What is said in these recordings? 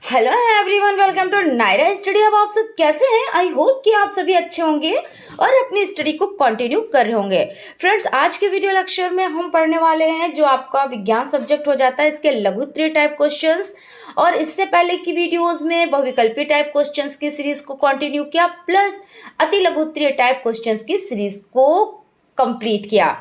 Hello everyone, welcome to Naira study. अब आप सब कैसे हैं? आई होप कि आप सभी अच्छे होंगे और अपनी स्टडी को कंटिन्यू कर रहे होंगे। फ्रेंड्स, आज के वीडियो लेक्चर में हम पढ़ने वाले हैं जो आपका विज्ञान सब्जेक्ट हो जाता है, इसके लघुत्तरीय टाइप क्वेश्चंस। और इससे पहले की वीडियोस में बहुविकल्पी टाइप क्वेश्चंस की सीरीज को कंटिन्यू किया, प्लस अति लघुत्तरीय टाइप क्वेश्चंस की सीरीज को कंप्लीट किया।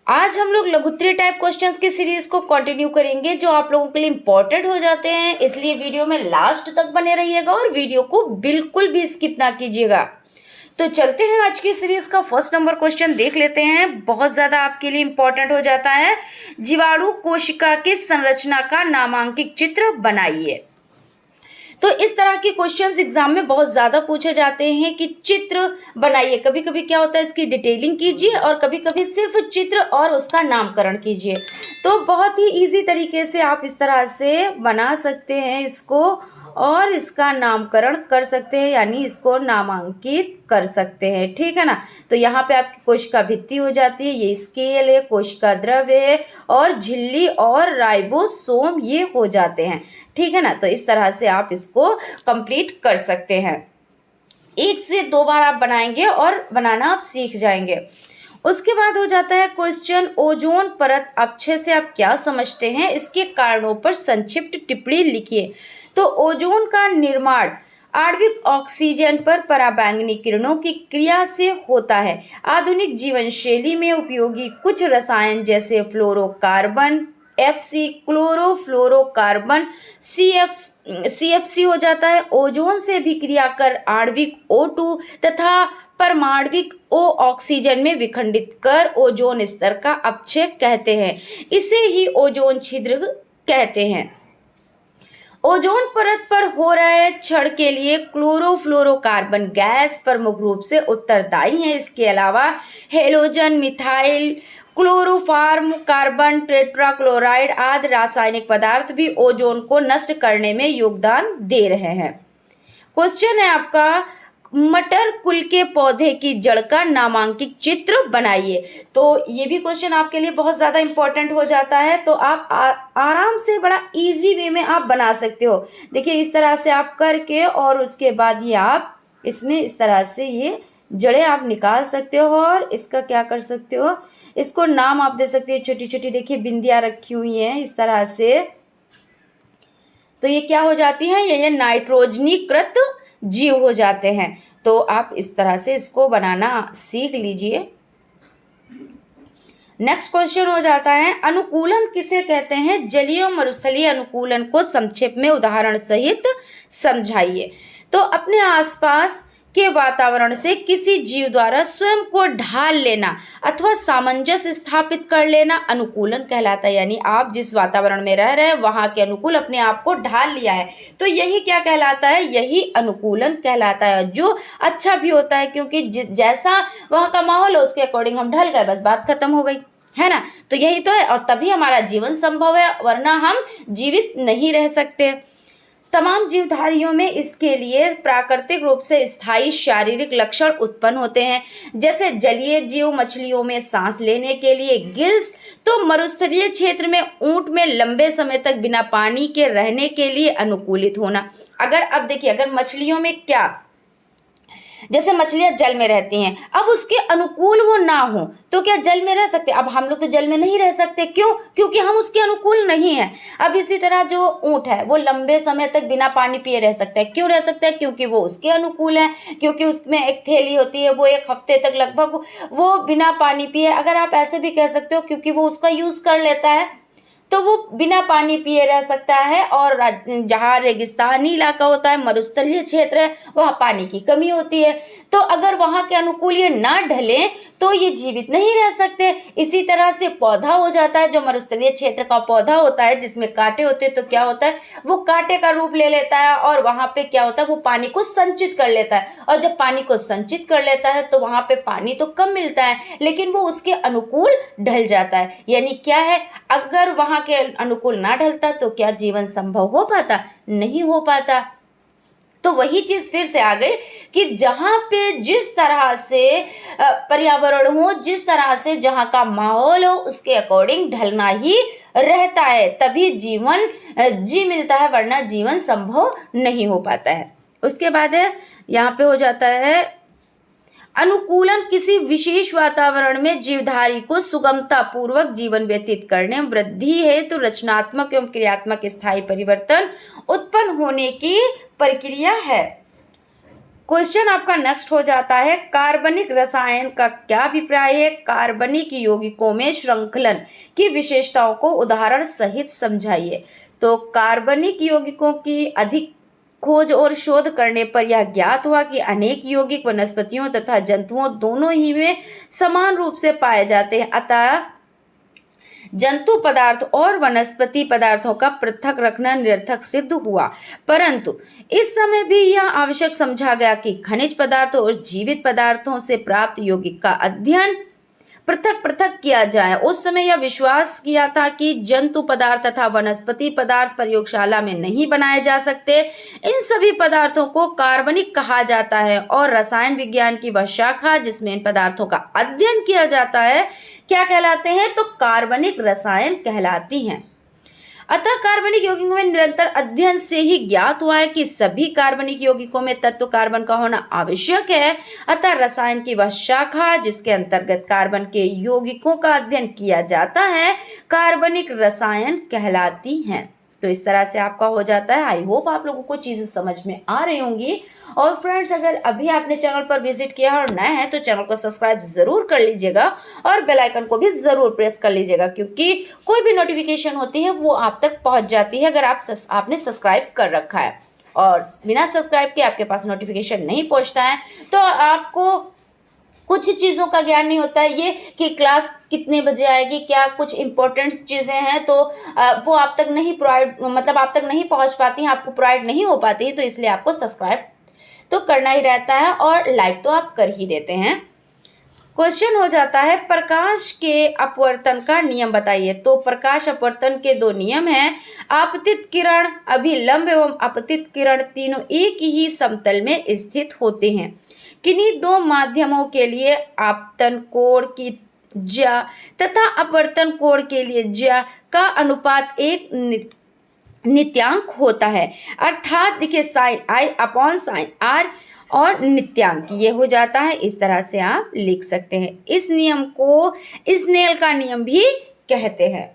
आज हम लोग लघुत्तरीय टाइप क्वेश्चंस की सीरीज को कंटिन्यू करेंगे जो आप लोगों के लिए इंपॉर्टेंट हो जाते हैं, इसलिए वीडियो में लास्ट तक बने रहिएगा और वीडियो को बिल्कुल भी स्किप ना कीजिएगा। तो चलते हैं, आज की सीरीज का फर्स्ट नंबर क्वेश्चन देख लेते हैं। बहुत ज़्यादा आपके लिए इंपॉर्टेंट हो जाता है। जीवाणु कोशिका की संरचना का नामांकित चित्र बनाइए। तो इस तरह के क्वेश्चंस एग्जाम में बहुत ज़्यादा पूछे जाते हैं कि चित्र बनाइए। कभी कभी क्या होता है, इसकी डिटेलिंग कीजिए और कभी कभी सिर्फ चित्र और उसका नामकरण कीजिए। तो बहुत ही इजी तरीके से आप इस तरह से बना सकते हैं इसको और इसका नामकरण कर सकते हैं, यानी इसको नामांकित कर सकते हैं। ठीक है ना। तो यहाँ पे आपकी कोशिका भित्ति हो जाती है, ये स्केल है, कोशिका द्रव्य है और झिल्ली और राइबोसोम ये हो जाते हैं। ठीक है ना। तो इस तरह से आप इसको कंप्लीट कर सकते हैं। एक से दो बार आप बनाएंगे और बनाना आप सीख जाएंगे। उसके बाद हो जाता है क्वेश्चन, ओजोन परत अपक्षय से आप क्या समझते हैं, इसके कारणों पर संक्षिप्त टिप्पणी लिखिए। तो ओजोन का निर्माण आणविक ऑक्सीजन पर पराबैंगनी किरणों की क्रिया से होता है। आधुनिक जीवन शैली में उपयोगी कुछ रसायन जैसे फ्लोरोकार्बन, FC क्लोरोफ्लोरोकार्बन, CFC हो जाता है, ओजोन से भी क्रिया कर आणविक O2 तथा परमाणविक O ऑक्सीजन में विखंडित कर ओजोन स्तर का अपक्षय कहते हैं। इसे ही ओजोन छिद्र कहते हैं। ओजोन परत पर हो रहे क्षरण के लिए क्लोरोफ्लोरोकार्बन गैस प्रमुख रूप से उत्तरदायी है। इसके अलावा halogen, methyl chloroform, carbon tetrachloride आदि रासायनिक पदार्थ भी ओजोन को नष्ट करने में योगदान दे रहे हैं। क्वेश्चन है आपका, मटर कुल के पौधे की जड़ का नामांकित चित्र बनाइए। तो ये भी क्वेश्चन आपके लिए बहुत ज़्यादा इंपॉर्टेंट हो जाता है। तो आप आराम से बड़ा इजी वे में आप बना सकते हो। देखिए, इस तरह से आप करके और उसके बाद ये आप इसमें इस तरह से ये जड़ें आप निकाल सकते हो और इसका क्या कर सकते हो, इसको नाम आप दे सकते हो। छोटी छोटी देखिए बिंदियाँ रखी हुई हैं इस तरह से। तो ये क्या हो जाती है, ये नाइट्रोजनीकृत जीव हो जाते हैं। तो आप इस तरह से इसको बनाना सीख लीजिए। नेक्स्ट क्वेश्चन हो जाता है, अनुकूलन किसे कहते हैं, जलीय और मरुस्थलीय अनुकूलन को संक्षेप में उदाहरण सहित समझाइए। तो अपने आसपास के वातावरण से किसी जीव द्वारा स्वयं को ढाल लेना अथवा सामंजस्य स्थापित कर लेना अनुकूलन कहलाता है। यानी आप जिस वातावरण में रह रहे हैं वहाँ के अनुकूल अपने आप को ढाल लिया है, तो यही क्या कहलाता है, यही अनुकूलन कहलाता है। जो अच्छा भी होता है, क्योंकि जैसा वहाँ का माहौल है उसके अकॉर्डिंग हम ढल गए, बस बात खत्म हो गई, है ना। तो यही तो है, और तभी हमारा जीवन संभव है, वरना हम जीवित नहीं रह सकते। तमाम जीवधारियों में इसके लिए प्राकृतिक रूप से स्थायी शारीरिक लक्षण उत्पन्न होते हैं। जैसे जलीय जीव मछलियों में सांस लेने के लिए गिल्स, तो मरुस्थलीय क्षेत्र में ऊंट में लंबे समय तक बिना पानी के रहने के लिए अनुकूलित होना। अगर अब देखिए, अगर मछलियों में क्या, जैसे मछलियां जल में रहती हैं, अब उसके अनुकूल वो ना हो तो क्या जल में रह सकते? अब हम लोग तो जल में नहीं रह सकते, क्यों? क्योंकि हम उसके अनुकूल नहीं हैं। अब इसी तरह जो ऊंट है वो लंबे समय तक बिना पानी पिए रह सकता है। क्यों रह सकता है? क्योंकि वो उसके अनुकूल है, क्योंकि उसमें एक थैली होती है, वो एक हफ्ते तक लगभग वो बिना पानी पिए, अगर आप ऐसे भी कह सकते हो, क्योंकि वो उसका यूज़ कर लेता है, तो वो बिना पानी पिए रह सकता है। और जहाँ रेगिस्तानी इलाका होता है, मरुस्थलीय क्षेत्र है, वहाँ पानी की कमी होती है, तो अगर वहाँ के अनुकूल ये ना ढले तो ये जीवित नहीं रह सकते। इसी तरह से पौधा हो जाता है, जो मरुस्थलीय क्षेत्र का पौधा होता है जिसमें कांटे होते हैं, तो क्या होता है, वो कांटे का रूप ले लेता है और वहाँ पे क्या होता है, वो पानी को संचित कर लेता है। और जब पानी को संचित कर लेता है तो वहाँ पे पानी तो कम मिलता है, लेकिन वो उसके अनुकूल ढल जाता है। यानी क्या है, अगर वहाँ के अनुकूल ना ढलता तो क्या जीवन संभव हो पाता? नहीं हो पाता। तो वही चीज़ फिर से आ गई कि जहाँ पे जिस तरह से पर्यावरण हो, जिस तरह से जहाँ का माहौल हो, उसके अकॉर्डिंग ढलना ही रहता है तभी जीवन जी मिलता है, वरना जीवन संभव नहीं हो पाता है। उसके बाद है यहाँ पे हो जाता है अनुकूलन, किसी विशेष वातावरण में जीवधारी को सुगमता पूर्वक जीवन व्यतीत करने, वृद्धि हेतु रचनात्मक एवं क्रियात्मक स्थायी परिवर्तन उत्पन्न होने की प्रक्रिया है। क्वेश्चन आपका नेक्स्ट हो जाता है कार्बनिक रसायन का क्या अभिप्राय है। कार्बनिक यौगिकों में श्रृंखलन की विशेषताओं को उदाहरण सहित समझाइए। तो कार्बनिक यौगिकों की अधिक खोज और शोध करने पर यह ज्ञात हुआ कि अनेक यौगिक वनस्पतियों तथा जंतुओं दोनों ही में समान रूप से पाए जाते हैं, अतः जंतु पदार्थ और वनस्पति पदार्थों का पृथक रखना निरर्थक सिद्ध हुआ। परंतु इस समय भी यह आवश्यक समझा गया कि खनिज पदार्थों और जीवित पदार्थों से प्राप्त यौगिक का अध्ययन पृथक पृथक किया जाए। उस समय यह विश्वास किया था कि जंतु पदार्थ तथा वनस्पति पदार्थ प्रयोगशाला में नहीं बनाए जा सकते। इन सभी पदार्थों को कार्बनिक कहा जाता है और रसायन विज्ञान की वह शाखा जिसमें इन पदार्थों का अध्ययन किया जाता है क्या कहलाते हैं, तो कार्बनिक रसायन कहलाती हैं। अतः कार्बनिक यौगिकों में निरंतर अध्ययन से ही ज्ञात हुआ है कि सभी कार्बनिक यौगिकों में तत्व कार्बन का होना आवश्यक है। अतः रसायन की वह शाखा जिसके अंतर्गत कार्बन के यौगिकों का अध्ययन किया जाता है कार्बनिक रसायन कहलाती हैं। तो इस तरह से आपका हो जाता है। आई होप आप लोगों को चीज़ें समझ में आ रही होंगी। और फ्रेंड्स, अगर अभी आपने चैनल पर विजिट किया और नया है तो चैनल को सब्सक्राइब ज़रूर कर लीजिएगा और बेल आइकन को भी ज़रूर प्रेस कर लीजिएगा, क्योंकि कोई भी नोटिफिकेशन होती है वो आप तक पहुंच जाती है अगर आपने सब्सक्राइब कर रखा है। और बिना सब्सक्राइब के आपके पास नोटिफिकेशन नहीं पहुँचता है तो आपको कुछ चीज़ों का ज्ञान नहीं होता है, ये कि क्लास कितने बजे आएगी, क्या कुछ इंपॉर्टेंट चीज़ें हैं तो वो आप तक नहीं आप तक नहीं पहुंच पाती हैं, आपको प्रोवाइड नहीं हो पाती है। तो इसलिए आपको सब्सक्राइब तो करना ही रहता है और लाइक तो आप कर ही देते हैं। क्वेश्चन हो जाता है प्रकाश के अपवर्तन का नियम बताइए। तो प्रकाश अपवर्तन के दो नियम हैं। आपतित किरण, अभिलंब एवं अपतित किरण तीनों एक ही समतल में स्थित होते हैं। किन्हीं दो माध्यमों के लिए आपतन कोण की ज्या तथा अपवर्तन कोण के लिए ज्या का अनुपात एक नित्यांक होता है, अर्थात देखिए sine i upon sine r और नित्यांक ये हो जाता है। इस तरह से आप लिख सकते हैं। इस नियम को स्नेल का नियम भी कहते हैं।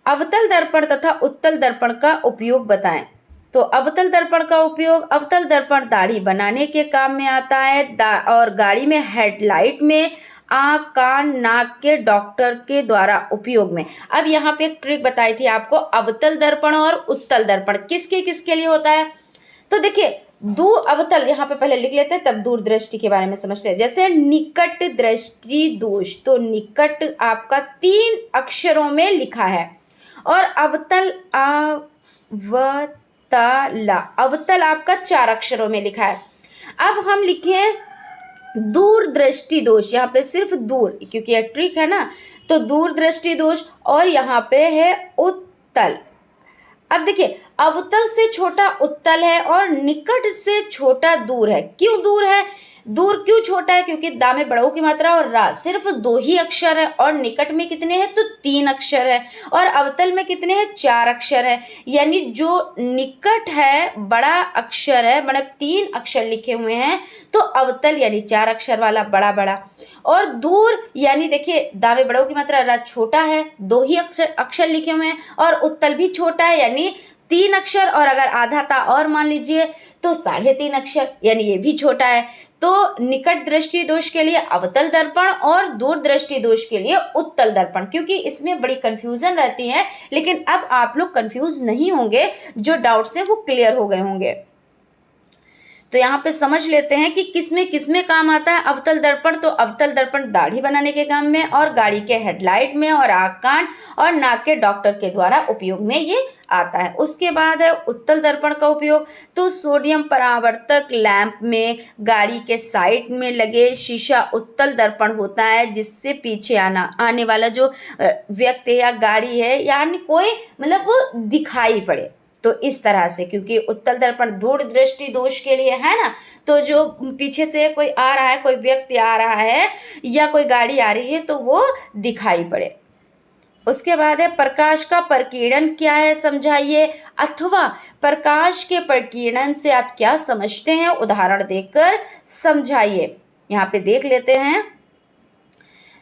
अवतल दर्पण तथा उत्तल दर्पण का उपयोग बताएं। तो अवतल दर्पण का उपयोग, अवतल दर्पण दाढ़ी बनाने के काम में आता है और गाड़ी में हेडलाइट में, आँख कान नाक के डॉक्टर के द्वारा उपयोग में। अब यहाँ पे एक ट्रिक बताई थी आपको, अवतल दर्पण और उत्तल दर्पण किसके लिए होता है। तो देखिए अवतल यहाँ पे पहले लिख लेते हैं, तब दूरदृष्टि के बारे में समझते हैं। जैसे निकट दृष्टि दोष, तो निकट आपका 3 अक्षरों में लिखा है और अवतल अवतल आपका 4 अक्षरों में लिखा है। अब हम लिखें दूर दृष्टि दोष, यहाँ पे सिर्फ दूर, क्योंकि यह ट्रिक है ना, तो दूर दृष्टि दोष और यहाँ पे है उत्तल। अब देखिए अवतल से छोटा उत्तल है और निकट से छोटा दूर है। क्यों दूर है, दूर क्यों छोटा है, क्योंकि दा में बड़ों की मात्रा और रा सिर्फ 2 ही अक्षर है और निकट में कितने हैं तो 3 अक्षर है और अवतल में कितने हैं 4 अक्षर है। यानी जो निकट है बड़ा अक्षर है, मतलब 3 अक्षर लिखे हुए हैं, तो अवतल यानी 4 अक्षर वाला बड़ा और दूर यानी देखिए दा में बड़ों की मात्रा रा छोटा है, 2 ही अक्षर लिखे हुए हैं और उत्तल भी छोटा है यानी 3 अक्षर, और अगर आधा ता और मान लीजिए तो 3.5 अक्षर यानी ये भी छोटा है। तो निकट दृष्टि दोष के लिए अवतल दर्पण और दूर दृष्टि दोष के लिए उत्तल दर्पण, क्योंकि इसमें बड़ी कंफ्यूजन रहती है। लेकिन अब आप लोग कंफ्यूज नहीं होंगे, जो डाउट्स हैं वो क्लियर हो गए होंगे। तो यहाँ पे समझ लेते हैं कि किसमें काम आता है अवतल दर्पण। तो अवतल दर्पण दाढ़ी बनाने के काम में और गाड़ी के हेडलाइट में और आँख कान और नाक के डॉक्टर के द्वारा उपयोग में ये आता है। उसके बाद है उत्तल दर्पण का उपयोग। तो सोडियम परावर्तक लैंप में गाड़ी के साइड में लगे शीशा उत्तल दर्पण होता है, जिससे पीछे आने वाला जो व्यक्ति या गाड़ी है यानी कोई वो दिखाई पड़े। तो इस तरह से, क्योंकि उत्तल दर्पण दूर दृष्टि दोष के लिए है ना, तो जो पीछे से कोई आ रहा है, कोई व्यक्ति आ रहा है या कोई गाड़ी आ रही है तो वो दिखाई पड़े। उसके बाद है प्रकाश का प्रकीर्णन क्या है समझाइए, अथवा प्रकाश के प्रकीर्णन से आप क्या समझते हैं उदाहरण देकर समझाइए। यहाँ पे देख लेते हैं।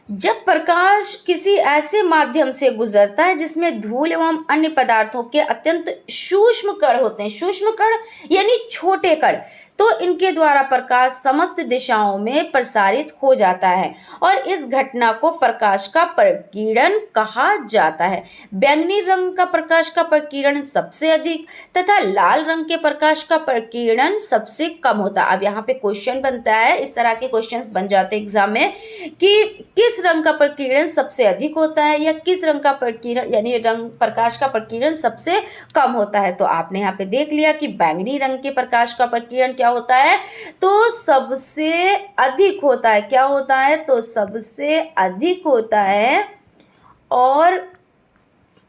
जब प्रकाश किसी ऐसे माध्यम से गुजरता है जिसमें धूल एवं अन्य पदार्थों के अत्यंत सूक्ष्म कण होते हैं, सूक्ष्म कण यानी छोटे कण, तो इनके द्वारा प्रकाश समस्त दिशाओं में प्रसारित हो जाता है और इस घटना को प्रकाश का प्रकीर्णन कहा जाता है। बैंगनी रंग का प्रकाश का प्रकीर्णन सबसे अधिक तथा लाल रंग के प्रकाश का प्रकीर्णन सबसे कम होता है। अब यहाँ पे क्वेश्चन बनता है, इस तरह के क्वेश्चंस बन जाते हैं एग्जाम में कि किस रंग का प्रकीर्णन सबसे अधिक होता है या किस रंग का प्रकीर्णन यानी रंग प्रकाश का प्रकीर्णन सबसे कम होता है। तो आपने यहाँ पे देख लिया कि बैंगनी रंग के प्रकाश का प्रकीर्णन क्या होता है, तो सबसे अधिक होता है। क्या होता है, तो सबसे अधिक होता है। और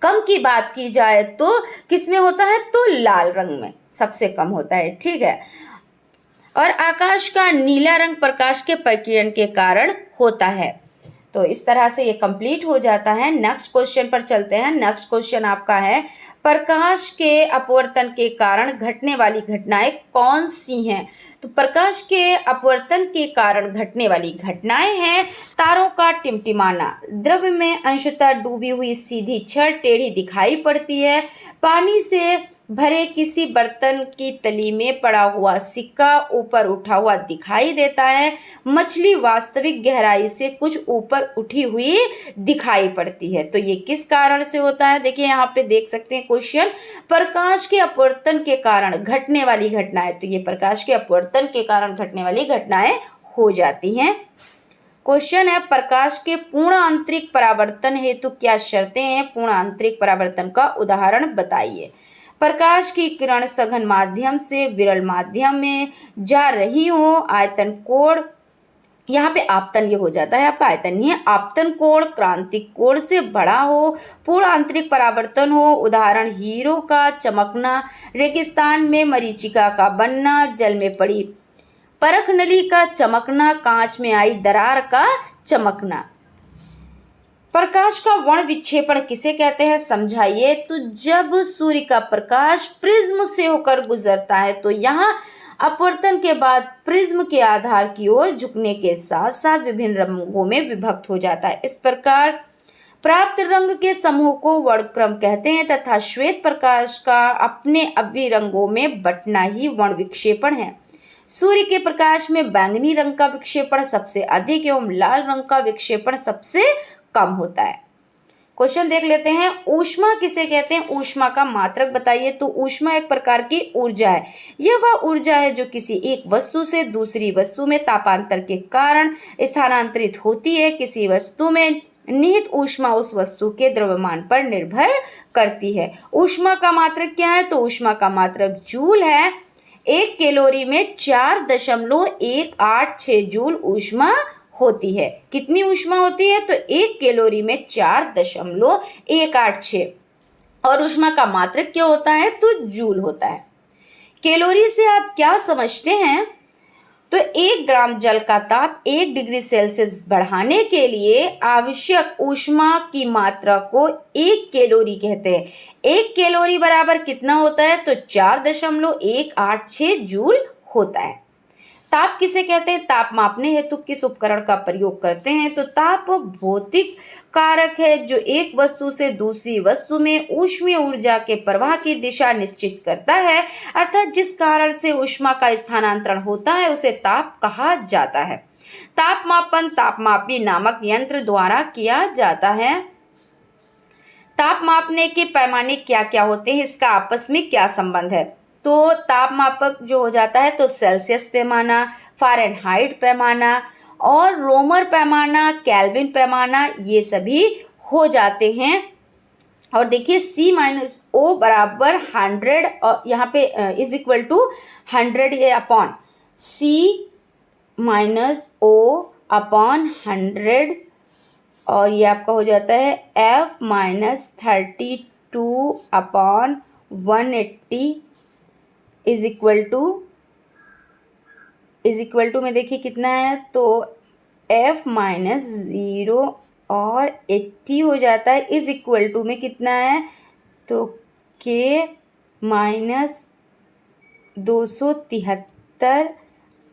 कम की बात की जाए तो किसमें होता है, तो लाल रंग में सबसे कम होता है। ठीक है। और आकाश का नीला रंग प्रकाश के प्रकीर्णन के कारण होता है। तो इस तरह से ये कंप्लीट हो जाता है। नेक्स्ट क्वेश्चन पर चलते हैं। नेक्स्ट क्वेश्चन आपका है, प्रकाश के अपवर्तन के कारण घटने वाली घटनाएं कौन सी हैं। तो प्रकाश के अपवर्तन के कारण घटने वाली घटनाएं हैं तारों का टिमटिमाना, द्रव्य में अंशतः डूबी हुई सीधी छड़ टेढ़ी दिखाई पड़ती है, पानी से भरे किसी बर्तन की तली में पड़ा हुआ सिक्का ऊपर उठा हुआ दिखाई देता है, मछली वास्तविक गहराई से कुछ ऊपर उठी हुई दिखाई पड़ती है। तो ये किस कारण से होता है, देखिए यहाँ पे देख सकते हैं क्वेश्चन, प्रकाश के अपवर्तन के कारण घटने वाली घटनाएं। तो ये प्रकाश के अपवर्तन के कारण घटने वाली घटनाएं हो जाती हैं। क्वेश्चन है, प्रकाश के पूर्ण आंतरिक परावर्तन हेतु क्या शर्तें हैं, पूर्ण आंतरिक परावर्तन का उदाहरण बताइए। प्रकाश की किरण सघन माध्यम से विरल माध्यम में जा रही हो, आयतन कोण, यहाँ पे आपतन ये हो जाता है आपका, आयतन नहीं है, आपतन कोण क्रांतिक कोण से बड़ा हो, पूर्ण आंतरिक परावर्तन हो, उदाहरण हीरो का चमकना, रेगिस्तान में मरीचिका का बनना, जल में पड़ी परख नली का चमकना, कांच में आई दरार का चमकना। प्रकाश का वर्ण विक्षेपण किसे कहते हैं समझाइए। तो जब सूर्य का प्रकाश प्रिज्म से होकर गुजरता है तो यहाँ अपवर्तन के बाद प्रिज्म के आधार की ओर झुकने के साथ साथ विभिन्न रंगों में विभक्त हो जाता है। इस प्रकार प्राप्त रंग के समूह को वर्णक्रम कहते हैं तथा श्वेत प्रकाश का अपने अवयवी रंगों में बंटना ही वर्ण विक्षेपण है। सूर्य के प्रकाश में बैंगनी रंग का विक्षेपण सबसे अधिक एवं लाल रंग का विक्षेपण सबसे कम होता है। क्वेश्चन देख लेते हैं, ऊष्मा किसे कहते हैं, ऊष्मा का मात्रक बताइए। तो ऊष्मा एक प्रकार की ऊर्जा है। यह वह ऊर्जा है जो किसी एक वस्तु से दूसरी वस्तु में तापांतर के कारण स्थानांतरित होती है। किसी वस्तु में निहित ऊष्मा उस वस्तु के द्रव्यमान पर निर्भर करती है। ऊष्मा का मात्रक क्या है, तो ऊष्मा का मात्रक जूल है। 1 कैलोरी में 4.186 जूल ऊष्मा होती है। कितनी ऊष्मा होती है, तो 1 कैलोरी में 4.186 और ऊष्मा का मात्रक क्या होता है, तो जूल होता है। कैलोरी से आप क्या समझते हैं, तो 1 ग्राम जल का ताप 1 डिग्री सेल्सियस बढ़ाने के लिए आवश्यक ऊष्मा की मात्रा को 1 कैलोरी कहते हैं। 1 कैलोरी बराबर कितना होता है, तो 4.186 जूल होता है। ताप किसे कहते हैं, ताप मापने हेतु किस उपकरण का प्रयोग करते हैं। तो ताप भौतिक कारक है जो एक वस्तु से दूसरी वस्तु में ऊष्मीय ऊर्जा के प्रवाह की दिशा निश्चित करता है, अर्थात जिस कारण से ऊष्मा का स्थानांतरण होता है उसे ताप कहा जाता है। ताप मापन तापमापी नामक यंत्र द्वारा किया जाता है। ताप मापने के पैमाने क्या क्या होते हैं, इसका आपस में क्या संबंध है। तो ताप मापक जो हो जाता है तो सेल्सियस पैमाना, फ़ारेनहाइट पैमाना और रोमर पैमाना, केल्विन पैमाना, ये सभी हो जाते हैं। और देखिए C-O बराबर 100 और यहाँ पे इज इक्वल टू 100 ये अपॉन C-O अपॉन 100 और ये आपका हो जाता है F-32 upon 180 is equal to में देखिए कितना है, तो F-0 और 80 हो जाता है, इज इक्वल टू में कितना है, तो k माइनस 273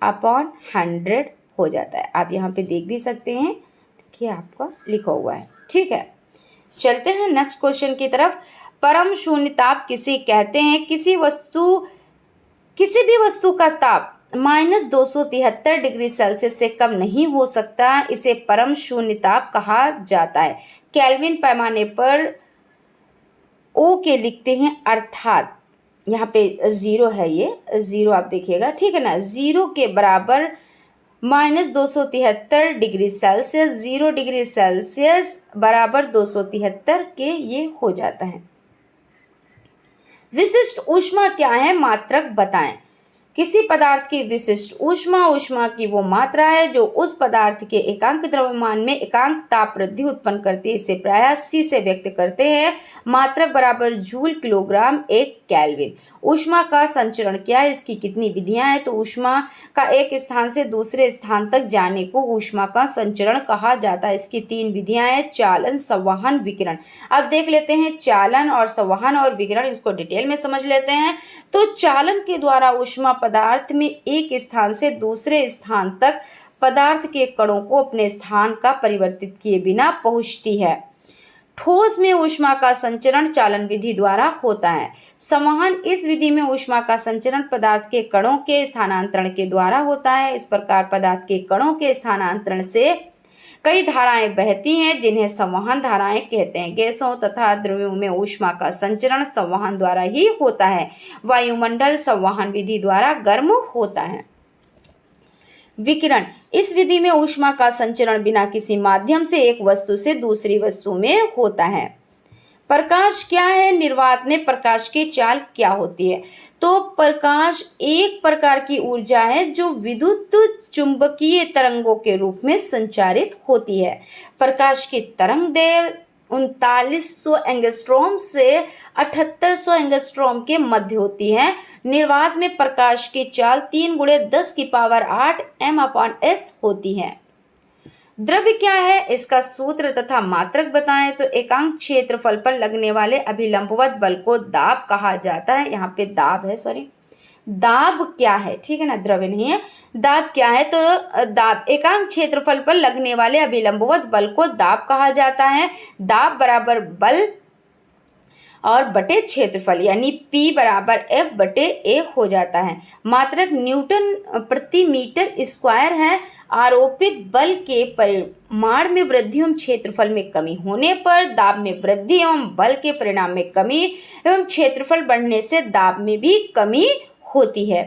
अपॉन 100 हो जाता है। आप यहाँ पे देख भी सकते हैं, देखिए आपका लिखा हुआ है। ठीक है, चलते हैं नेक्स्ट क्वेश्चन की तरफ। परम शून्य ताप किसे कहते हैं? किसी भी वस्तु का ताप -273 डिग्री सेल्सियस से कम नहीं हो सकता, इसे परम शून्य ताप कहा जाता है। केल्विन पैमाने पर ओ के लिखते हैं, अर्थात यहाँ पे 0 है, ये 0 आप देखिएगा, ठीक है ना। 0 के बराबर -273 डिग्री सेल्सियस, 0 डिग्री सेल्सियस बराबर 273 के ये हो जाता है। विशिष्ट ऊष्मा क्या है? मात्रक बताएं। किसी पदार्थ की विशिष्ट ऊष्मा की वो मात्रा है जो उस पदार्थ के एकांक द्रव्यमान में एकांक ताप वृद्धि उत्पन्न करती है। इसे प्रायः C से व्यक्त करते हैं। मात्रक बराबर जूल किलोग्राम 1 केल्विन। ऊष्मा का संचरण क्या है? इसकी कितनी विधियां हैं? तो ऊष्मा का एक स्थान से दूसरे स्थान तक जाने को ऊष्मा का संचरण कहा जाता है। इसकी 3 विधियां हैं, चालन, संवहन, विकिरण। अब देख लेते हैं चालन और संवहन और विकिरण, इसको डिटेल में समझ लेते हैं। तो चालन के द्वारा ऊष्मा पदार्थ में एक स्थान से दूसरे स्थान तक पदार्थ के कणों को अपने स्थान का परिवर्तित किए बिना पहुंचती है। ठोस में ऊष्मा का संचरण चालन विधि द्वारा होता है। संवहन, इस विधि में ऊष्मा का संचरण पदार्थ के कणों के स्थानांतरण के द्वारा होता है। इस प्रकार पदार्थ के कणों के स्थानांतरण से कई धाराएं बहती हैं, जिन्हें संवहन धाराएं कहते हैं। गैसों तथा द्रव्यों में ऊष्मा का संचरण संवहन द्वारा ही होता है। वायुमंडल संवहन विधि द्वारा गर्म होता है। विकिरण, इस विधि में ऊष्मा का संचरण बिना किसी माध्यम से एक वस्तु से दूसरी वस्तु में होता है। प्रकाश क्या है? निर्वात में प्रकाश की चाल क्या होती है? तो प्रकाश एक प्रकार की ऊर्जा है जो विद्युत चुंबकीय तरंगों के रूप में संचारित होती है। प्रकाश की तरंग दैर्घ्य 3900 एंगस्ट्रॉम से 7800 एंगस्ट्रॉम के मध्य होती है। निर्वात में प्रकाश की चाल 3 × 10⁸ m/s होती है। द्रव्य क्या है? इसका सूत्र तथा मात्रक बताएं। तो एकांक क्षेत्रफल पर लगने वाले अभिलंबवत बल को दाब कहा जाता है। यहाँ पे दाब है, सॉरी, दाब क्या है, ठीक है ना, द्रव्य नहीं है। दाब क्या है? तो दाब एकांक क्षेत्रफल पर लगने वाले अभिलंबवत बल को दाब कहा जाता है। दाब बराबर बल और बटे क्षेत्रफल, यानी P बराबर F बटे A हो जाता है। मात्रक न्यूटन प्रति मीटर स्क्वायर है। आरोपित बल के परिमाण में वृद्धि एवं क्षेत्रफल में कमी होने पर दाब में वृद्धि एवं बल के परिणाम में कमी एवं क्षेत्रफल बढ़ने से दाब में भी कमी होती है।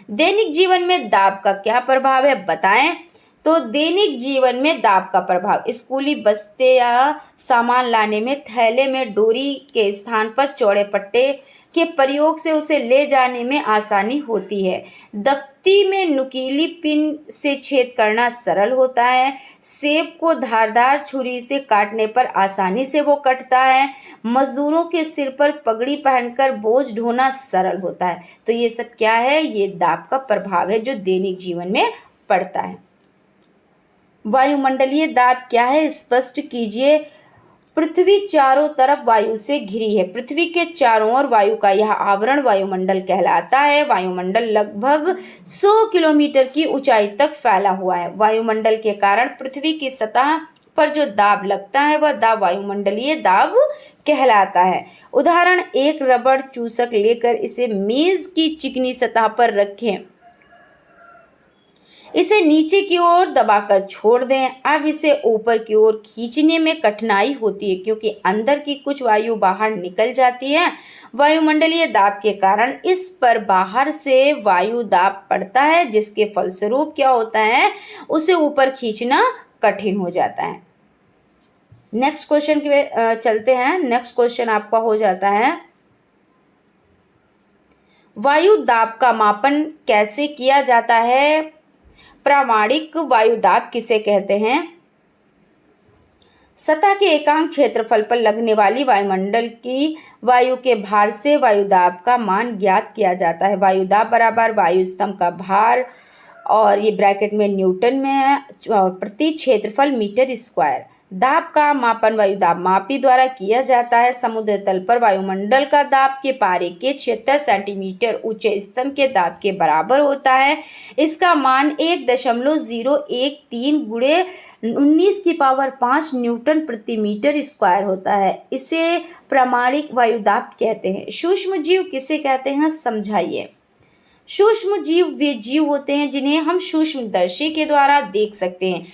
दैनिक जीवन में दाब का क्या प्रभाव है, बताएं। तो दैनिक जीवन में दाब का प्रभाव, स्कूली बस्ते या सामान लाने में थैले में डोरी के स्थान पर चौड़े पट्टे के प्रयोग से उसे ले जाने में आसानी होती है। दफ्ती में नुकीली पिन से छेद करना सरल होता है। सेब को धारदार छुरी से काटने पर आसानी से वो कटता है। मजदूरों के सिर पर पगड़ी पहनकर बोझ ढोना सरल होता है। तो ये सब क्या है? ये दाब का प्रभाव है जो दैनिक जीवन में पड़ता है। वायुमंडलीय दाब क्या है? स्पष्ट कीजिए। पृथ्वी चारों तरफ वायु से घिरी है। पृथ्वी के चारों ओर वायु का यह आवरण वायुमंडल कहलाता है। वायुमंडल लगभग 100 किलोमीटर की ऊंचाई तक फैला हुआ है। वायुमंडल के कारण पृथ्वी की सतह पर जो दाब लगता है वह दाब वायुमंडलीय दाब कहलाता है। उदाहरण, एक रबड़ चूसक लेकर इसे मेज की चिकनी सतह पर रखें, इसे नीचे की ओर दबाकर छोड़ दें। अब इसे ऊपर की ओर खींचने में कठिनाई होती है क्योंकि अंदर की कुछ वायु बाहर निकल जाती है। वायुमंडलीय दाब के कारण इस पर बाहर से वायु दाब पड़ता है, जिसके फलस्वरूप क्या होता है, उसे ऊपर खींचना कठिन हो जाता है। नेक्स्ट क्वेश्चन के चलते हैं। नेक्स्ट क्वेश्चन आपका हो जाता है, वायु दाब का मापन कैसे किया जाता है? प्रामाणिक वायु दाब किसे कहते हैं? सतह के एकांक क्षेत्रफल पर लगने वाली वायुमंडल की वायु के भार से वायु दाब का मान ज्ञात किया जाता है। वायु दाब बराबर वायु स्तंभ का भार, और ये ब्रैकेट में न्यूटन में है, और प्रति क्षेत्रफल मीटर स्क्वायर। दाब का मापन वायुदाब मापी द्वारा किया जाता है। समुद्र तल पर वायुमंडल का दाब के पारे के 76 सेंटीमीटर ऊंचे स्तंभ के दाब के बराबर होता है। इसका मान 1.013 गुणे 19 की पावर 5 न्यूटन प्रति मीटर स्क्वायर होता है। इसे प्रामाणिक वायुदाब कहते हैं। सूक्ष्म जीव किसे कहते हैं, समझाइए। सूक्ष्म जीव वे जीव होते हैं जिन्हें हम सूक्ष्मदर्शी के द्वारा देख सकते हैं।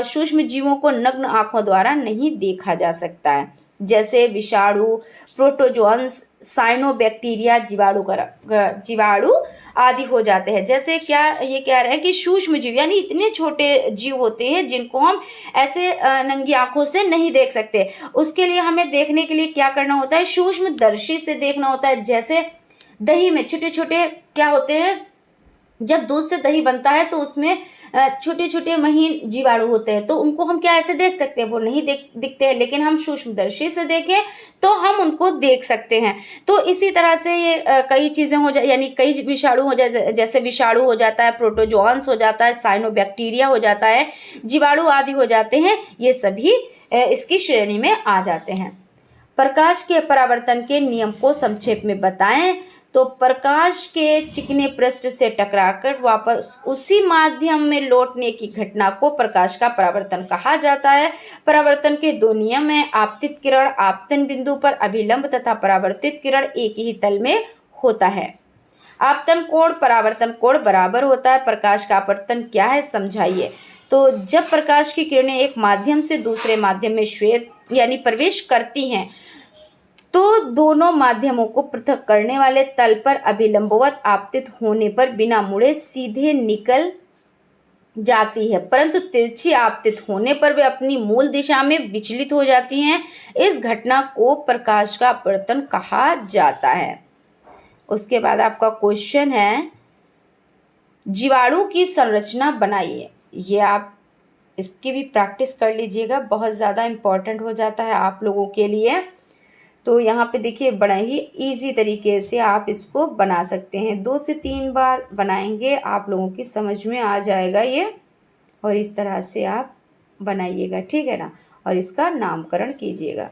सूक्ष्म जीवों को नग्न आंखों द्वारा नहीं देखा जा सकता है, जैसे विषाणु, प्रोटोजोअन्स, साइनोबैक्टीरिया, जीवाणु आदि हो जाते हैं। जैसे क्या ये कह रहे हैं कि सूक्ष्म जीव यानी इतने छोटे जीव होते हैं जिनको हम ऐसे नंगी आंखों से नहीं देख सकते। उसके लिए हमें देखने के लिए क्या करना होता है, सूक्ष्मदर्शी से देखना होता है। जैसे दही में छोटे छोटे क्या होते हैं, जब दूध से दही बनता है तो उसमें छोटे छोटे महीन जीवाणु होते हैं, तो उनको हम क्या ऐसे देख सकते हैं, वो नहीं दिखते हैं। लेकिन हम सूक्ष्मदर्शी से देखें तो हम उनको देख सकते हैं। तो इसी तरह से ये कई चीज़ें हो जाए, यानी कई विषाणु हो जाए, जैसे विषाणु हो जाता है, प्रोटोजोअन्स हो जाता है, साइनोबैक्टीरिया हो जाता है, जीवाणु आदि हो जाते हैं। ये सभी इसकी श्रेणी में आ जाते हैं। प्रकाश के परावर्तन के नियम को संक्षेप में बताएं। तो प्रकाश के चिकने पृष्ठ से टकराकर वापस उसी माध्यम में लौटने की घटना को प्रकाश का परावर्तन कहा जाता है। परावर्तन के दो नियम हैं, आपतित किरण आपतन बिंदु पर अभिलंब तथा परावर्तित किरण एक ही तल में होता है। आपतन कोण परावर्तन कोण बराबर होता है। प्रकाश का अपवर्तन क्या है, समझाइए। तो जब प्रकाश की किरणें एक माध्यम से दूसरे माध्यम में श्वेत यानी प्रवेश करती हैं तो दोनों माध्यमों को पृथक करने वाले तल पर अभिलंबवत आपतित होने पर बिना मुड़े सीधे निकल जाती है, परंतु तिरछी आपतित होने पर वे अपनी मूल दिशा में विचलित हो जाती हैं। इस घटना को प्रकाश का अपवर्तन कहा जाता है। उसके बाद आपका क्वेश्चन है, जीवाणु की संरचना बनाइए। ये आप इसकी भी प्रैक्टिस कर लीजिएगा, बहुत ज़्यादा इम्पोर्टेंट हो जाता है आप लोगों के लिए। तो यहाँ पे देखिए बड़ा ही इजी तरीके से आप इसको बना सकते हैं। 2 से 3 बार बनाएंगे, आप लोगों की समझ में आ जाएगा ये। और इस तरह से आप बनाइएगा, ठीक है ना, और इसका नामकरण कीजिएगा।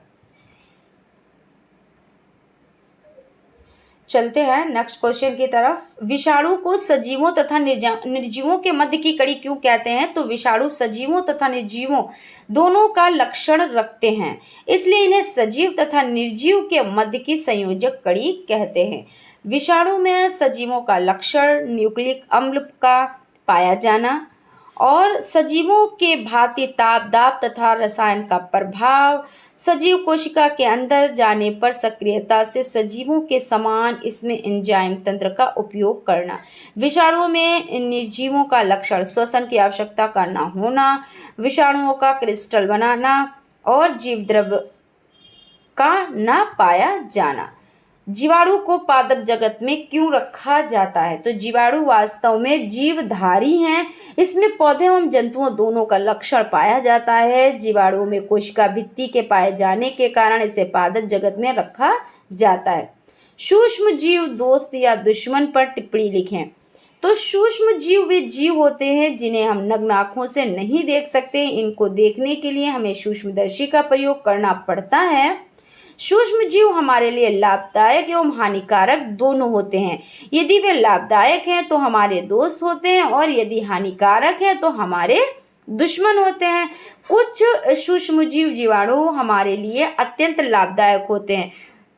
चलते हैं नेक्स्ट क्वेश्चन की तरफ। विषाणु को सजीवों तथा निर्जीवों के मध्य की कड़ी क्यों कहते हैं? तो विषाणु सजीवों तथा निर्जीवों दोनों का लक्षण रखते हैं, इसलिए इन्हें सजीव तथा निर्जीव के मध्य की संयोजक कड़ी कहते हैं। विषाणु में सजीवों का लक्षण न्यूक्लिक अम्ल का पाया जाना और सजीवों के भांति ताप दाब तथा रसायन का प्रभाव, सजीव कोशिका के अंदर जाने पर सक्रियता से सजीवों के समान इसमें एंजाइम तंत्र का उपयोग करना। विषाणुओं में निर्जीवों का लक्षण श्वसन की आवश्यकता का न होना, विषाणुओं का क्रिस्टल बनाना और जीव द्रव्य का न पाया जाना। जीवाणु को पादप जगत में क्यों रखा जाता है? तो जीवाणु वास्तव में जीवधारी हैं, इसमें पौधे एवं जंतुओं दोनों का लक्षण पाया जाता है। जीवाणु में कोशिका भित्ति के पाए जाने के कारण इसे पादप जगत में रखा जाता है। सूक्ष्म जीव दोस्त या दुश्मन पर टिप्पणी लिखें। तो सूक्ष्म जीव वे जीव होते हैं जिन्हें हम नग्न आँखों से नहीं देख सकते। इनको देखने के लिए हमें सूक्ष्मदर्शी का प्रयोग करना पड़ता है। सूक्ष्म जीव हमारे लिए लाभदायक एवं हानिकारक दोनों होते हैं। यदि वे लाभदायक हैं तो हमारे दोस्त होते हैं और यदि हानिकारक हैं तो हमारे दुश्मन होते हैं। कुछ सूक्ष्म जीव जीवाणु हमारे लिए अत्यंत लाभदायक होते हैं।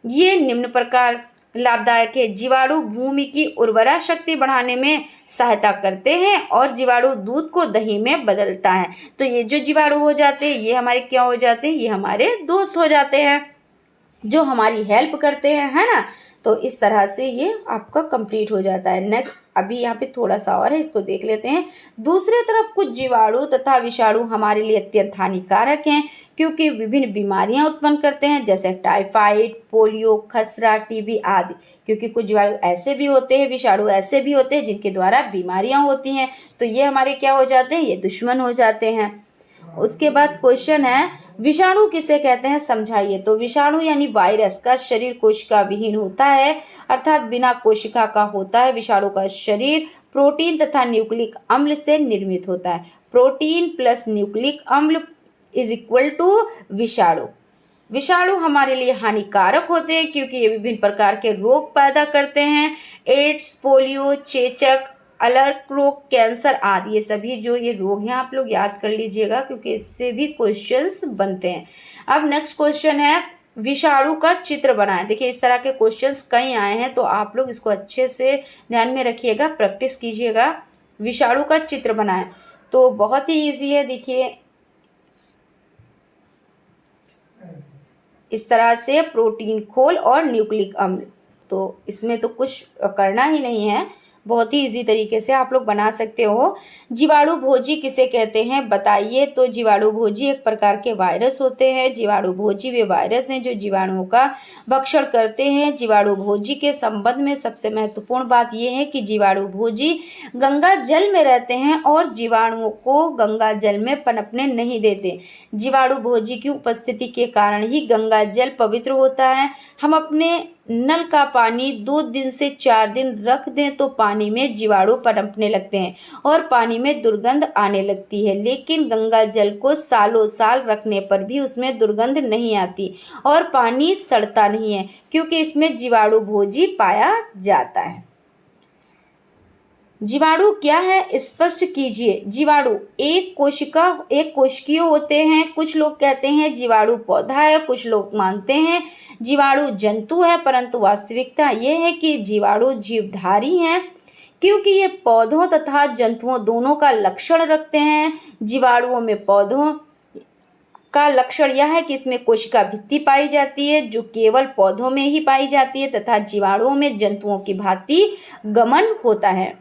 ये निम्न प्रकार लाभदायक है। जीवाणु भूमि की उर्वरा शक्ति बढ़ाने में सहायता करते हैं और जीवाणु दूध को दही में बदलता है। तो ये जो जीवाणु हो जाते हैं ये हमारे क्या हो जाते हैं? ये हमारे दोस्त हो जाते हैं जो हमारी हेल्प करते हैं, है ना। तो इस तरह से ये आपका कंप्लीट हो जाता है। नेक्स्ट अभी यहाँ पे थोड़ा सा और है, इसको देख लेते हैं। दूसरी तरफ कुछ जीवाणु तथा विषाणु हमारे लिए अत्यंत हानिकारक हैं क्योंकि विभिन्न बीमारियां उत्पन्न करते हैं, जैसे टाइफाइड, पोलियो, खसरा, टीबी आदि। क्योंकि कुछ जीवाणु ऐसे भी होते हैं, विषाणु ऐसे भी होते हैं जिनके द्वारा बीमारियां होती हैं, तो ये हमारे क्या हो जाते हैं? ये दुश्मन हो जाते हैं। उसके बाद क्वेश्चन है, विषाणु किसे कहते हैं, समझाइए। तो विषाणु यानी वायरस का शरीर कोशिका विहीन होता है, अर्थात बिना कोशिका का होता है। विषाणु का शरीर प्रोटीन तथा न्यूक्लिक अम्ल से निर्मित होता है। प्रोटीन प्लस न्यूक्लिक अम्ल इज इक्वल टू विषाणु। विषाणु हमारे लिए हानिकारक होते हैं क्योंकि ये विभिन्न प्रकार के रोग पैदा करते हैं। एड्स, पोलियो, चेचक, अलर्क रोग, कैंसर आदि, ये सभी जो ये रोग हैं आप लोग याद कर लीजिएगा क्योंकि इससे भी क्वेश्चंस बनते हैं। अब नेक्स्ट क्वेश्चन है विषाणु का चित्र बनाएं। देखिए इस तरह के क्वेश्चंस कई आए हैं तो आप लोग इसको अच्छे से ध्यान में रखिएगा, प्रैक्टिस कीजिएगा। विषाणु का चित्र बनाएं तो बहुत ही ईजी है। देखिए इस तरह से प्रोटीन खोल और न्यूक्लिक अम्ल, तो इसमें तो कुछ करना ही नहीं है, बहुत ही इजी तरीके से आप लोग बना सकते हो। जीवाणु भोजी किसे कहते हैं बताइए। तो जीवाणु भोजी एक प्रकार के वायरस होते हैं। जीवाणु भोजी वे वायरस हैं जो जीवाणुओं का भक्षण करते हैं। जीवाणु भोजी के संबंध में सबसे महत्वपूर्ण बात यह है कि जीवाणु भोजी गंगा जल में रहते हैं और जीवाणुओं को गंगा जल में पनपने नहीं देते। जीवाणु भोजी की उपस्थिति के कारण ही गंगा जल पवित्र होता है। हम अपने नल का पानी 2 दिन से 4 दिन रख दें तो पानी में जीवाणु पनपने लगते हैं और पानी में दुर्गंध आने लगती है, लेकिन गंगा जल को सालों साल रखने पर भी उसमें दुर्गंध नहीं आती और पानी सड़ता नहीं है क्योंकि इसमें जीवाणु भोजी पाया जाता है। जीवाणु क्या है स्पष्ट कीजिए। जीवाणु एक कोशिकीय होते हैं। कुछ लोग कहते हैं जीवाणु पौधा है, कुछ लोग मानते हैं जीवाणु जंतु है, परंतु वास्तविकता ये है कि जीवाणु जीवधारी हैं क्योंकि ये पौधों तथा जंतुओं दोनों का लक्षण रखते हैं। जीवाणुओं में पौधों का लक्षण यह है कि इसमें कोशिका भित्ति पाई जाती है जो केवल पौधों में ही पाई जाती है तथा जीवाणुओं में जंतुओं की भांति गमन होता है।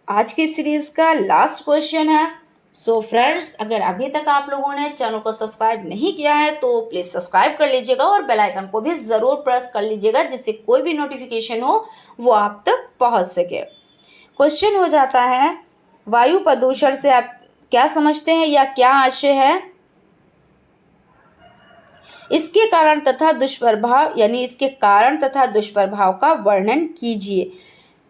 आज की सीरीज का लास्ट क्वेश्चन है। सो फ्रेंड्स, अगर अभी तक आप लोगों ने चैनल को सब्सक्राइब नहीं किया है तो प्लीज़ सब्सक्राइब कर लीजिएगा और बेल आइकन को भी ज़रूर प्रेस कर लीजिएगा जिससे कोई भी नोटिफिकेशन हो वो आप तक पहुंच सके। क्वेश्चन हो जाता है वायु प्रदूषण से आप क्या समझते हैं या क्या आशय है। इसके कारण तथा दुष्प्रभाव यानी इसके कारण तथा दुष्प्रभाव का वर्णन कीजिए।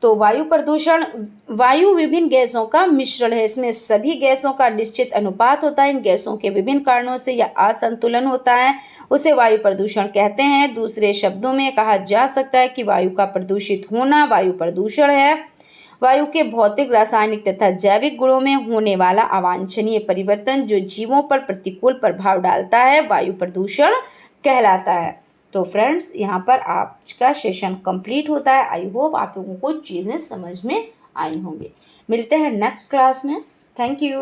तो वायु प्रदूषण, वायु विभिन्न गैसों का मिश्रण है। इसमें सभी गैसों का निश्चित अनुपात होता है। इन गैसों के विभिन्न कारणों से यह असंतुलन होता है, उसे वायु प्रदूषण कहते हैं। दूसरे शब्दों में कहा जा सकता है कि वायु का प्रदूषित होना वायु प्रदूषण है। वायु के भौतिक, रासायनिक तथा जैविक गुणों में होने वाला अवांछनीय परिवर्तन जो जीवों पर प्रतिकूल प्रभाव डालता है वायु प्रदूषण कहलाता है। तो फ्रेंड्स, यहाँ पर आज का सेशन कंप्लीट होता है। आई होप आप लोगों को चीज़ें समझ में आई होंगी। मिलते हैं नेक्स्ट क्लास में। Thank you.